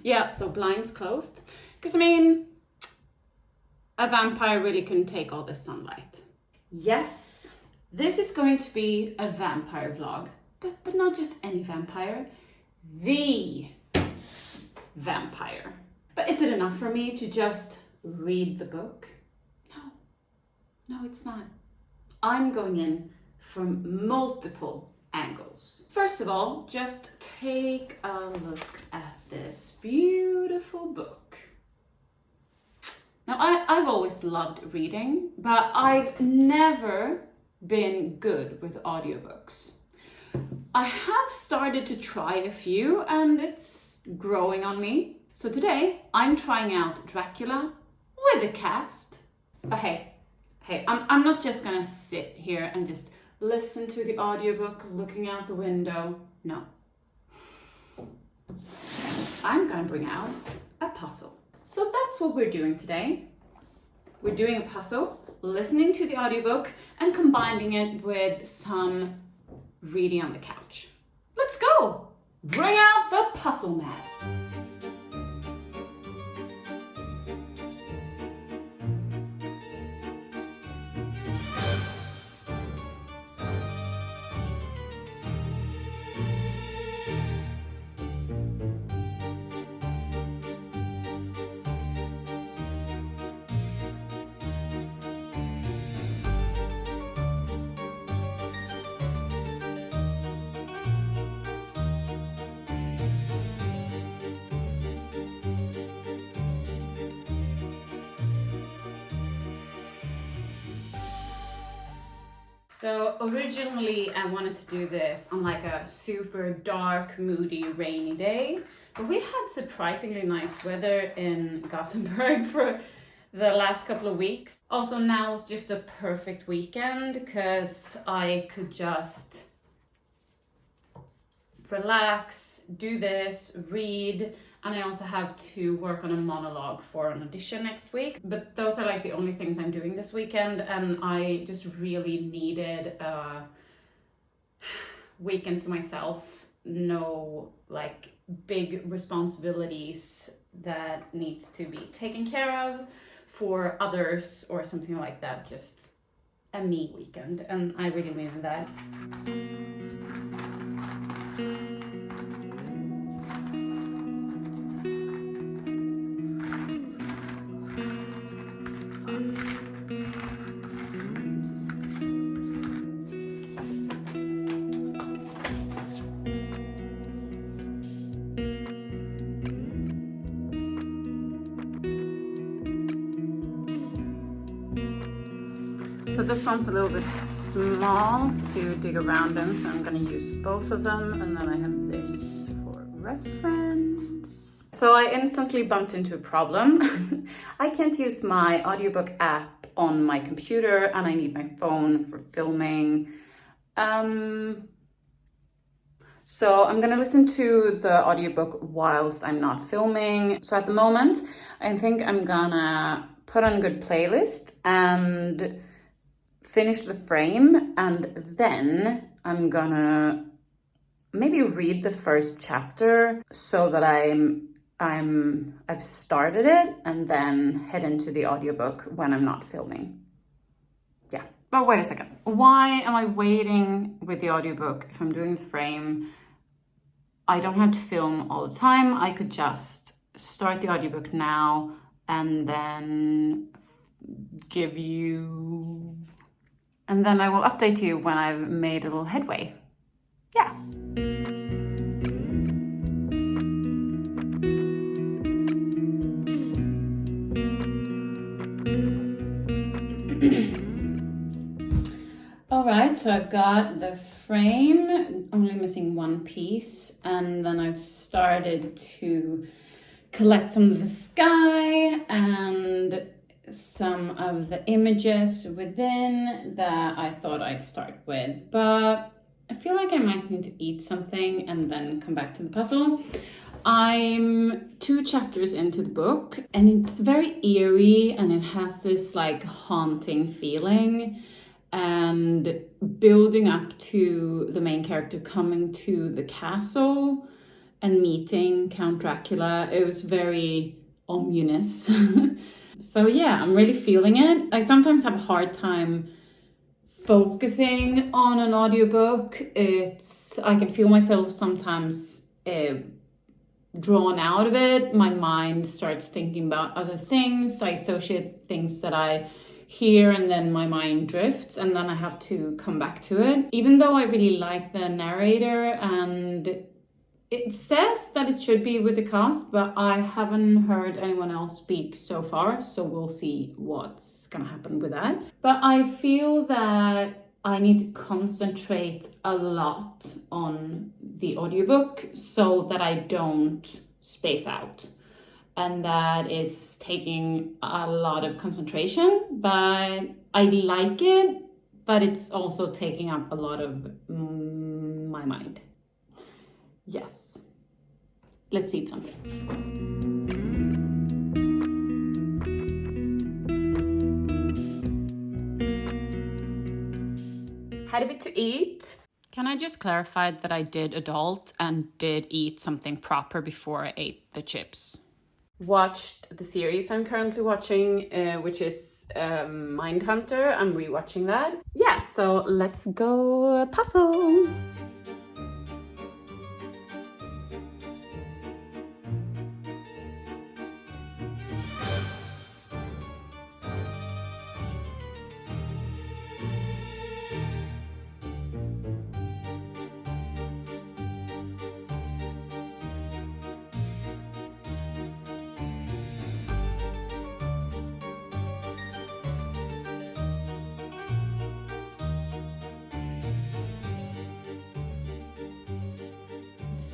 Yeah, so blinds closed. Because I mean, a vampire really couldn't take all this sunlight. Yes, this is going to be a vampire vlog, but not just any vampire, the vampire. But is it enough for me to just read the book? No, it's not. I'm going in from multiple angles. First of all, just take a look at this beautiful book. Now, I've always loved reading, but I've never been good with audiobooks. I have started to try a few and it's growing on me. So today I'm trying out Dracula with a cast. But hey, I'm not just gonna sit here and just listen to the audiobook looking out the window. No. I'm gonna bring out a puzzle. So that's what we're doing today. We're doing a puzzle, listening to the audiobook and combining it with some reading on the couch. Let's go! Bring out the puzzle mat. So originally I wanted to do this on like a super dark, moody, rainy day, but we had surprisingly nice weather in Gothenburg for the last couple of weeks. Also now it's just a perfect weekend because I could just relax, do this, read, and I also have to work on a monologue for an audition next week. But those are like the only things I'm doing this weekend, and I just really needed a weekend to myself. No like big responsibilities that needs to be taken care of for others or something like that. Just a me weekend, and I really needed that. So this one's a little bit small to dig around in, so I'm gonna use both of them, and then I have this for reference. So I instantly bumped into a problem. I can't use my audiobook app on my computer, and I need my phone for filming. So I'm gonna listen to the audiobook whilst I'm not filming. So at the moment, I think I'm gonna put on a good playlist and finish the frame, and then I'm gonna maybe read the first chapter so that I've started it, and then head into the audiobook when I'm not filming. Yeah. But wait a second. Why am I waiting with the audiobook if I'm doing the frame? I don't have to film all the time. I could just start the audiobook now and then give you... And then I will update you when I've made a little headway. Yeah. All right, so I've got the frame, only missing one piece, and then I've started to collect some of the sky and some of the images within that I thought I'd start with, but I feel like I might need to eat something and then come back to the puzzle. I'm 2 chapters into the book, and it's very eerie, and it has this like haunting feeling, and building up to the main character coming to the castle and meeting Count Dracula. It was very ominous. So yeah, I'm really feeling it. I sometimes have a hard time focusing on an audiobook. I can feel myself sometimes drawn out of it. My mind starts thinking about other things. I associate things that I hear and then my mind drifts and then I have to come back to it. Even though I really like the narrator and it says that it should be with the cast, but I haven't heard anyone else speak so far, so we'll see what's gonna happen with that. But I feel that I need to concentrate a lot on the audiobook so that I don't space out. And that is taking a lot of concentration, but I like it, but it's also taking up a lot of my mind. Yes. Let's eat something. Had a bit to eat. Can I just clarify that I did adult and did eat something proper before I ate the chips? Watched the series I'm currently watching, which is Mindhunter. I'm rewatching that. Yeah, so let's go puzzle.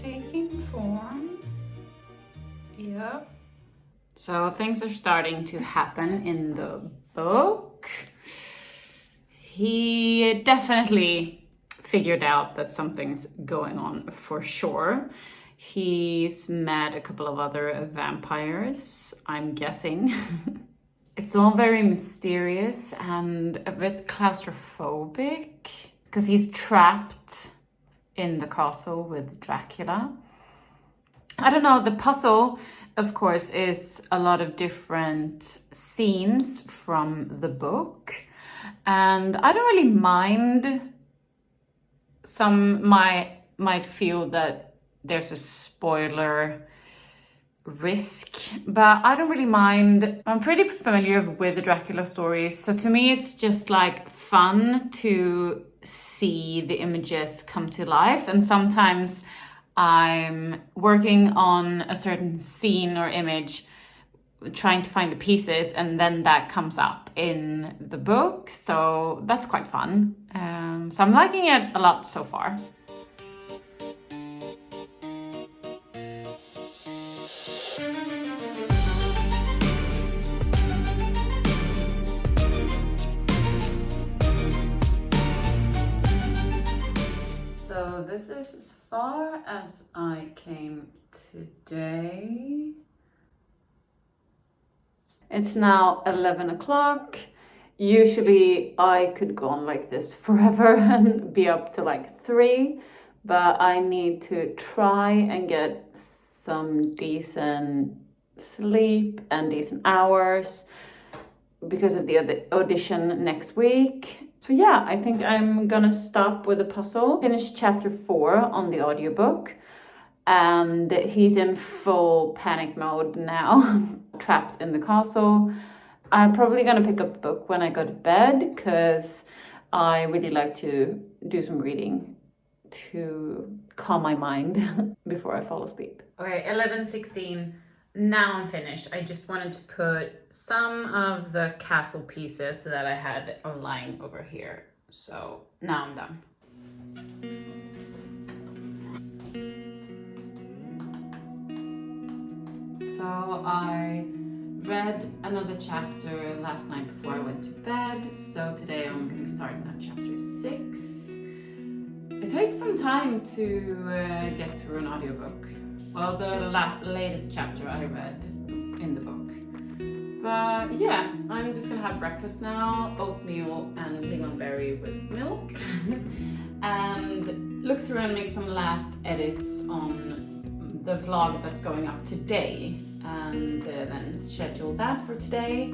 Taking form. Yep. So things are starting to happen in the book. He definitely figured out that something's going on for sure. He's met a couple of other vampires, I'm guessing. It's all very mysterious and a bit claustrophobic because he's trapped in the castle with Dracula. I don't know, the puzzle, of course, is a lot of different scenes from the book. And I don't really mind. Some might feel that there's a spoiler risk, but I don't really mind. I'm pretty familiar with the Dracula stories, so to me it's just like fun to see the images come to life. And sometimes I'm working on a certain scene or image, trying to find the pieces, and then that comes up in the book, so that's quite fun. So I'm liking it a lot so far. So this is as far as I came today. It's now 11 o'clock. Usually I could go on like this forever and be up to like 3, but I need to try and get some decent sleep and decent hours because of the audition next week. So yeah, I think I'm gonna stop with the puzzle, finish chapter 4 on the audiobook, and he's in full panic mode now, trapped in the castle. I'm probably gonna pick up the book when I go to bed because I really like to do some reading to calm my mind before I fall asleep. Okay, 11:16. Now I'm finished. I just wanted to put some of the castle pieces that I had lying over here. So now I'm done. So I read another chapter last night before I went to bed. So today I'm going to be starting on chapter 6. It takes some time to get through an audiobook. Well, the latest chapter I read in the book. But yeah, I'm just gonna have breakfast now, oatmeal and lingonberry with milk. And look through and make some last edits on the vlog that's going up today, and then schedule that for today.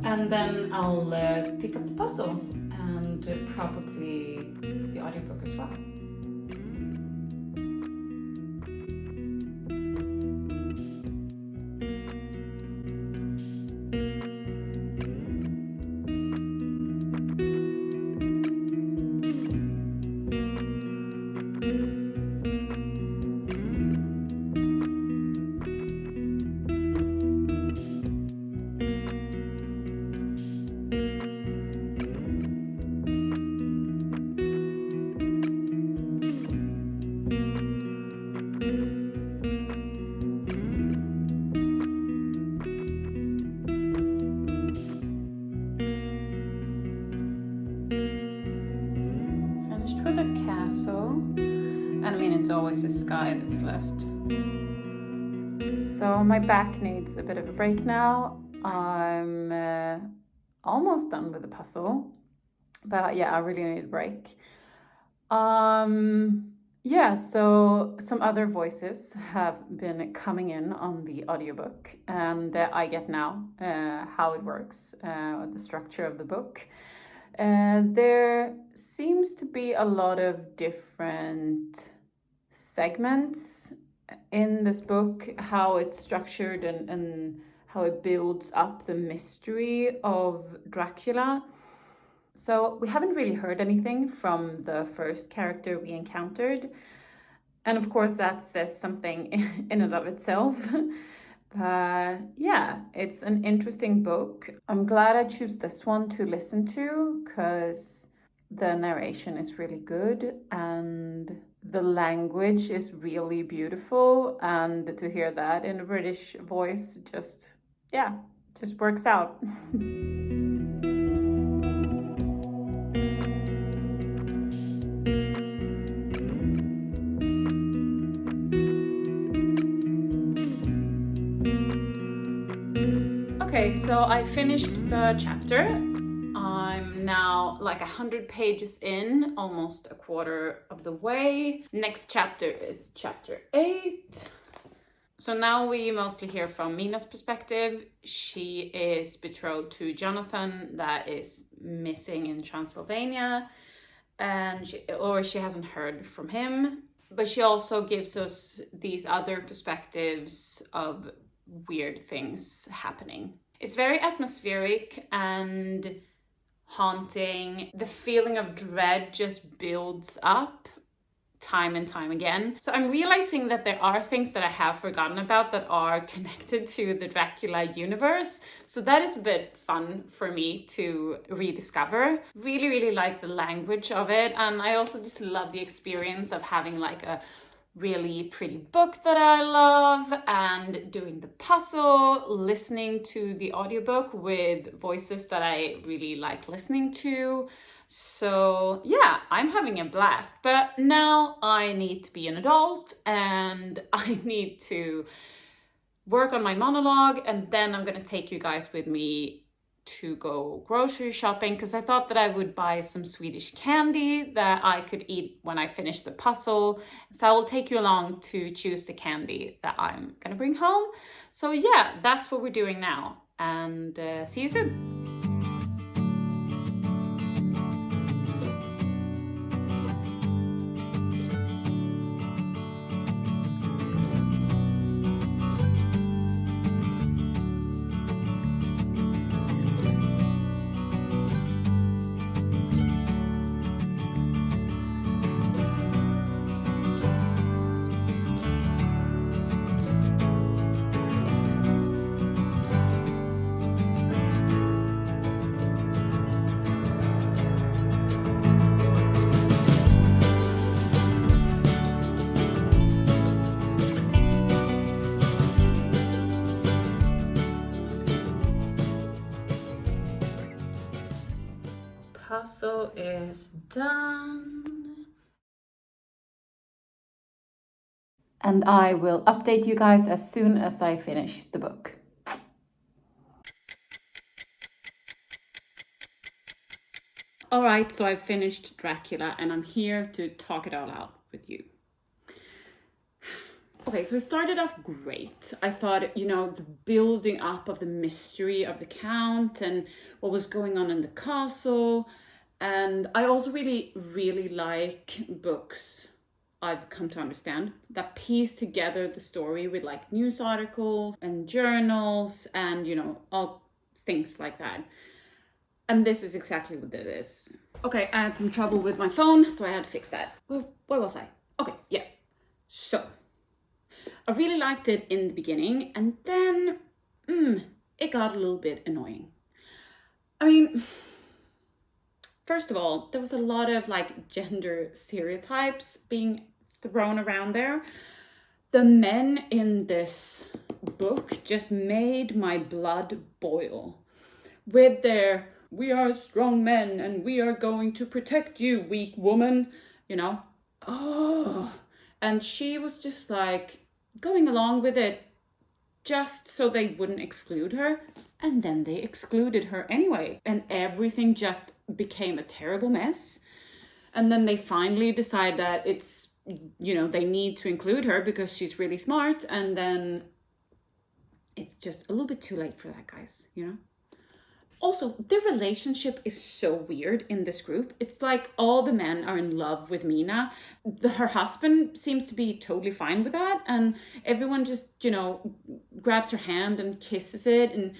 And then I'll pick up the puzzle and probably the audiobook as well. With a castle, and I mean it's always the sky that's left. So my back needs a bit of a break now. I'm almost done with the puzzle, but yeah, I really need a break. Yeah, so some other voices have been coming in on the audiobook, and I get now how it works, the structure of the book. There seems to be a lot of different segments in this book, how it's structured and how it builds up the mystery of Dracula. So we haven't really heard anything from the first character we encountered. And of course that says something in and of itself. Yeah, it's an interesting book. I'm glad I choose this one to listen to because the narration is really good and the language is really beautiful, and to hear that in a British voice just works out. Okay, so I finished the chapter. I'm now like 100 pages in, almost a quarter of the way. Next chapter is chapter 8. So now we mostly hear from Mina's perspective. She is betrothed to Jonathan that is missing in Transylvania, and she hasn't heard from him. But she also gives us these other perspectives of weird things happening. It's very atmospheric and haunting. The feeling of dread just builds up time and time again. So I'm realizing that there are things that I have forgotten about that are connected to the Dracula universe. So that is a bit fun for me to rediscover. Really, really like the language of it. And I also just love the experience of having like a really pretty book that I love and doing the puzzle, listening to the audiobook with voices that I really like listening to. So yeah, I'm having a blast, but now I need to be an adult and I need to work on my monologue, and then I'm gonna take you guys with me to go grocery shopping because I thought that I would buy some Swedish candy that I could eat when I finish the puzzle. So I will take you along to choose the candy that I'm gonna bring home. So yeah, that's what we're doing now, and see you soon. Puzzle is done. And I will update you guys as soon as I finish the book. Alright, so I've finished Dracula and I'm here to talk it all out with you. Okay, so it started off great. I thought, you know, the building up of the mystery of the Count and what was going on in the castle. And I also really, really like books, I've come to understand, that piece together the story with like news articles and journals and, you know, all things like that. And this is exactly what it is. Okay, I had some trouble with my phone, so I had to fix that. Well, where was I? Okay, yeah. So, I really liked it in the beginning, and then it got a little bit annoying. I mean, first of all, there was a lot of like gender stereotypes being thrown around there. The men in this book just made my blood boil with their "we are strong men and we are going to protect you, weak woman," you know. Oh, and she was just like going along with it just so they wouldn't exclude her. And then they excluded her anyway. And everything just became a terrible mess. And then they finally decide that it's, you know, they need to include her because she's really smart. And then it's just a little bit too late for that, guys, you know? Also, the relationship is so weird in this group. It's like all the men are in love with Mina. Her husband seems to be totally fine with that. And everyone just, you know, grabs her hand and kisses it. And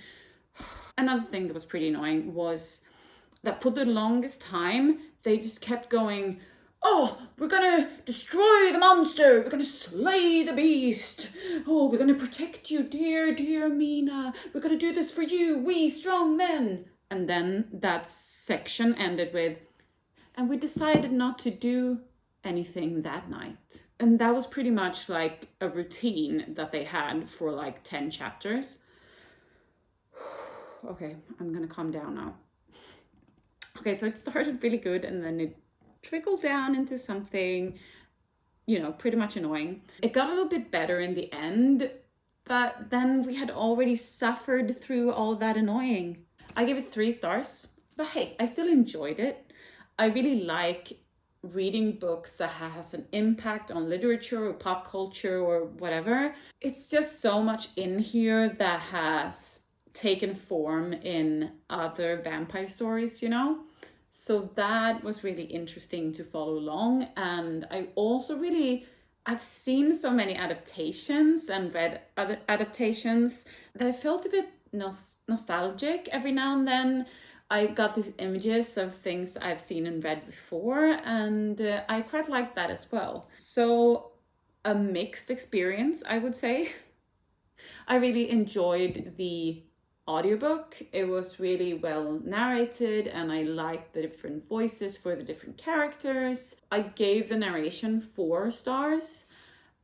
another thing that was pretty annoying was that for the longest time, they just kept going, "Oh, we're gonna destroy the monster. We're gonna slay the beast. Oh, we're gonna protect you, dear, dear Mina. We're gonna do this for you, we strong men." And then that section ended with, "And we decided not to do anything that night." And that was pretty much like a routine that they had for like 10 chapters. Okay, I'm gonna calm down now. Okay, so it started really good and then it trickled down into something, you know, pretty much annoying. It got a little bit better in the end, but then we had already suffered through all that annoying. I gave it 3 stars, but hey, I still enjoyed it. I really like reading books that has an impact on literature or pop culture or whatever. It's just so much in here that has taken form in other vampire stories, you know? So that was really interesting to follow along. And I also I've seen so many adaptations and read other adaptations that I felt a bit nostalgic every now and then. I got these images of things I've seen and read before, and I quite like that as well. So a mixed experience, I would say. I really enjoyed the audiobook. It was really well narrated and I liked the different voices for the different characters. I gave the narration 4 stars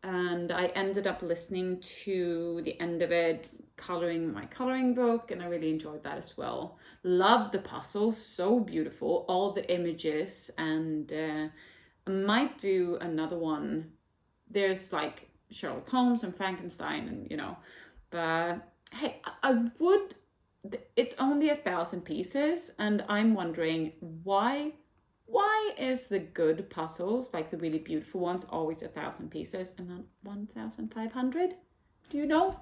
and I ended up listening to the end of it, coloring my coloring book, and I really enjoyed that as well. Loved the puzzles, so beautiful, all the images, and I might do another one. There's like Sherlock Holmes and Frankenstein and, you know, but hey, it's only 1,000 pieces and I'm wondering why is the good puzzles, like the really beautiful ones, always 1,000 pieces and not 1,500? Do you know?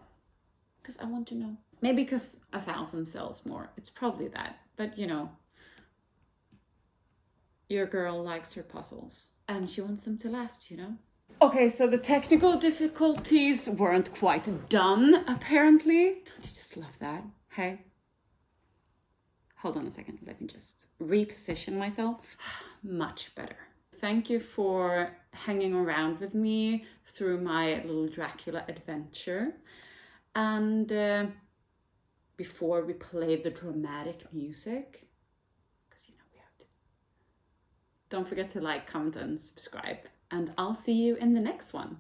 Because I want to know. Maybe because 1,000 sells more. It's probably that. But you know, your girl likes her puzzles and she wants them to last, you know? Okay, so the technical difficulties weren't quite done, apparently. Don't you just love that? Hey? Hold on a second, let me just reposition myself. Much better. Thank you for hanging around with me through my little Dracula adventure. And before we play the dramatic music, because you know we have to, don't forget to like, comment, and subscribe. And I'll see you in the next one.